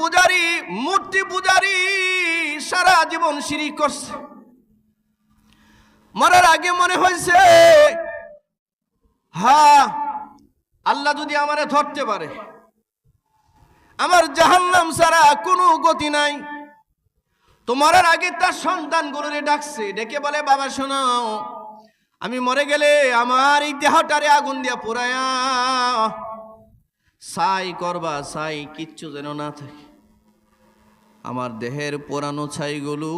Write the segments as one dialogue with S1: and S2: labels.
S1: পূজারী, মূর্তি পূজারী সারা জীবন শিরিক করছে। মরার আগে মনে হয়েছে, হ্যাঁ আল্লাহ যদি আমারে ধরতে পারে, আমার জাহান্নাম ছাড়া কোনো গতি নাই। তো মরার আগে তার সন্তানগুলোরে ডাকছে, ডেকে বলে, বাবা শোনো, আমি মরে গেলে আমার এই দেহটারে আগুন দিয়া পোড়ায়া ছাই করবা, ছাই কিচ্ছু যেন না থাকে। আমার দেহের পোড়ানো ছাইগুলো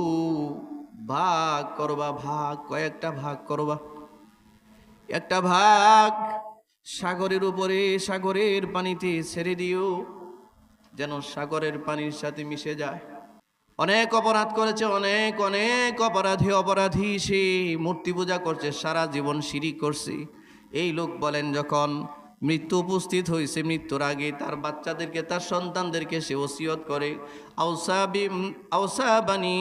S1: ভাগ করবা, ভাগ কয়েকটা ভাগ করবা। একটা ভাগ সাগরের উপরে, সাগরের পানিতে ছেড়ে দিও, যেন সাগরের পানির সাথে মিশে যায়। অনেক অপরাধ করেছে, অনেক অনেক অপরাধী সে মূর্তি পূজা করছে, সারা জীবন শিরিক করছে। এই লোক বলেন, যখন মৃত্যু উপস্থিত হয়েছে, মৃত্যুর আগে তার বাচ্চাদেরকে, তার সন্তানদেরকে সে ওসিয়ত করে, আউসাবানি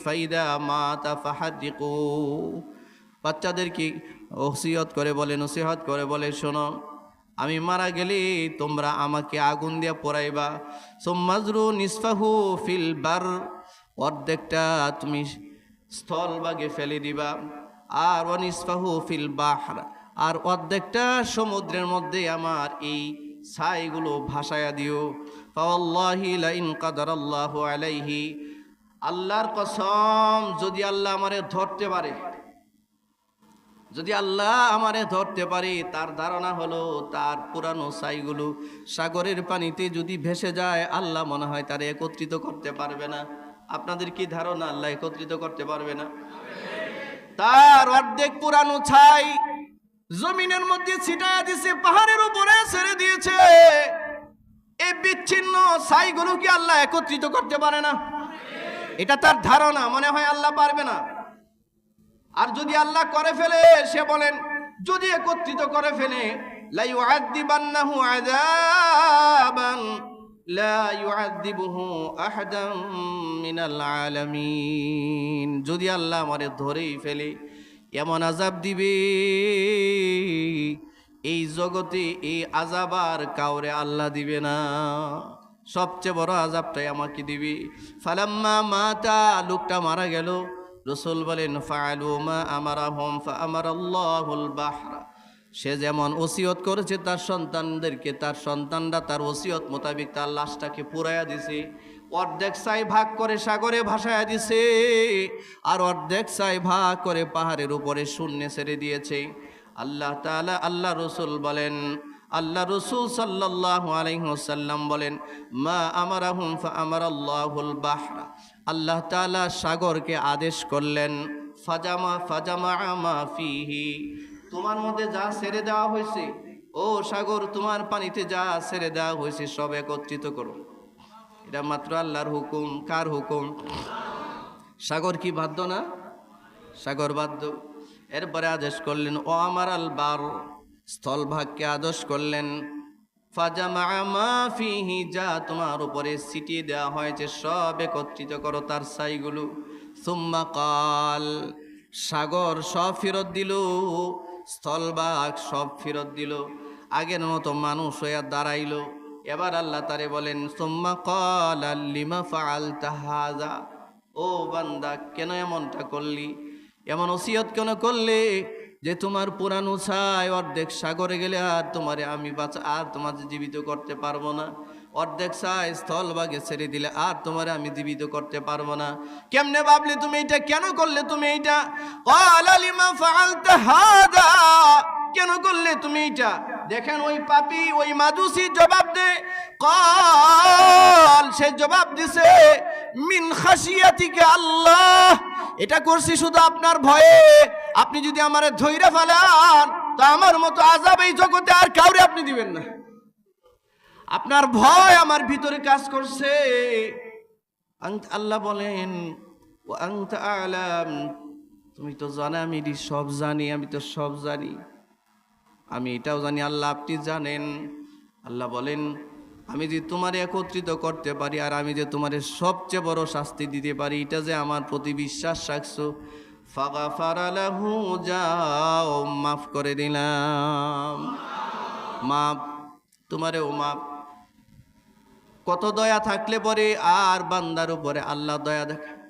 S1: ফাইদা মাতা ফাহাদিকু, বাচ্চাদেরকে ওসিয়ত করে বলে, নসিহত করে বলে, শোনো, আমি মারা গেলে তোমরা আমাকে আগুন দিয়ে পোড়াইবা। সুম্মাজরু নিসফাহু ফিল বার, অর্ধেকটা তুমি স্থলভাগে ফেলে দিবা, আর ওয়ানিসফাহু ফিল বাহর, আর অর্ধেকটা সমুদ্রের মধ্যে আমার এই ছাইগুলো ভাসায়া দিও। ফাওয়াল্লাহি লাইন কাদারাল্লাহু আলাইহি, আল্লাহর কসম, যদি আল্লাহ আমারে ধরতে পারে, যদি আল্লাহ আমারে ধরতে পারে, তার ধারণা হলো তার পুরানো ছাইগুলো সাগরের পানিতে যদি ভেসে যায়, আল্লাহ মনে হয় তারে একত্রিত করতে পারবে না। আপনাদের কি ধারণা আল্লাহ একত্রিত করতে পারবে না? তার অর্ধেক পুরানো ছাই জমিনের মধ্যে ছিটায়া দিছে, পাহাড়ের উপরে ছেড়ে দিয়েছে। এই বিচ্ছিন্ন ছাইগুলো কি আল্লাহ একত্রিত করতে পারে না? এটা তার ধারণা, মনে হয় আল্লাহ পারবে না। আর যদি আল্লাহ করে ফেলে, সে বলেন, যদি একত্রিত করে ফেলে, লা ইউআযিবান্নাহু আযাবান লা ইউআযিবুহু আহাদাম মিনাল আলামিন, যদি আল্লাহ আমারে ধরেই ফেলে, এমন আযাব দিবে, এই জগতে এই আযাব আর কাউরে আল্লাহ দিবে না। সবচেয়ে বড় আযাবটাই আমাকে দিবে। ফালাম্মা মাতা, লোকটা মারা গেল, রাসূল বলেন, ফাআলু মা আমারাহুম ফাআমারাল্লাহুল বাহরা, সে যেমন ওসিয়ত করেছে তার সন্তানদেরকে, তার সন্তানরা তার ওসিয়ত মোতাবেক তার লাশটাকে পুড়াইয়া দিছে। অর্ধেক ছাই ভাগ করে সাগরে ভাসায়া দিছে, আর অর্ধেক ছাই ভাগ করে পাহাড়ের উপরে শূন্যে ছেড়ে দিয়েছে। আল্লাহ তাআলা, আল্লাহ রসুল বলেন, আল্লাহ রসুল সাল্লাল্লাহু আলাইহি ওয়াসাল্লাম বলেন, মা আমারাহুম ফাআমারাল্লাহুল বাহরা, আল্লাহ তাআলা সাগরকে আদেশ করলেন, ফাজামা মা ফিহি, তোমার মধ্যে যা ছেড়ে দেওয়া হয়েছে, ও সাগর, তোমার পানিতে যা ছেড়ে দেওয়া হয়েছে সব একত্রিত করো। এটা মাত্র আল্লাহর হুকুম। কার হুকুম? সাগর কি বাধ্য না? সাগর বাধ্য। এরপরে আদেশ করলেন, ও আমার আল বার, স্থলভাগকে আদেশ করলেন, ফাজামা মা ফিহি, যা তোমার উপরে ছিটিয়ে দেওয়া হয়েছে সব একত্রিত করো, তার ছাইগুলো। সুম্মা কাল, সাগর সব ফেরত দিল, স্থলভাগ সব ফেরত দিল, আগের মতো মানুষ হইয়া দাঁড়াইল। এবার আল্লাহ তারে বলেন, সুম্মা কাল লিমা ফাআলতা হাযা, ও বান্দা, কেন এমনটা করলি, এমন ওসিয়ত কেন করলে, যে তোমার পুরানো ছাই অর্ধেক সাগরে গেলে আর তোমারে আমি আর তোমার জীবিত করতে পারবো না, অর্ধেক ছাই স্থলভাগে ছেড়ে দিলে আর তোমারে আমি জীবিত করতে পারবো না। কেমনে ভাবলে তুমি এটা, কেন করলে তুমি এটা? ক্বালা লিমা ফাআলতা হাযা, কেন করলে তুমি এটা? দেখেন ওই পাপী, ওই মাজুসি জবাব দে, ক্বাল, সে জবাব দিছে, মিন খাশিয়াতিকা আল্লাহ, এটা করছি শুধু আপনার ভয়ে। আপনি যদি আমারে ধইরা ফেলান, তো আমার মতো আযাব এই জগতে আর কাউরে আপনি দিবেন না। আপনার ভয় আমার ভিতরে কাজ করছে। আল্লাহ বলেন, ওয়া আনতা আ'লাম, তুমি তো জানো আমি সব জানি, আমি তো সব জানি, আমি এটাও জানি আল্লাহ আপনি জানেন। আল্লাহ বলেন, আমি যে তোমারে একত্রিত করতে পারি, আর আমি যে তোমারে সবচেয়ে বড় শাস্তি দিতে পারি, এটা যে আমার প্রতি বিশ্বাস রাখছো, ফাগাফারা লাহু, যাও মাফ করে দিলাম, মাফ, তোমারেও মাফ। কত দয়া থাকলে পরে আর বান্দার উপরে আল্লাহ দয়া দেখায়।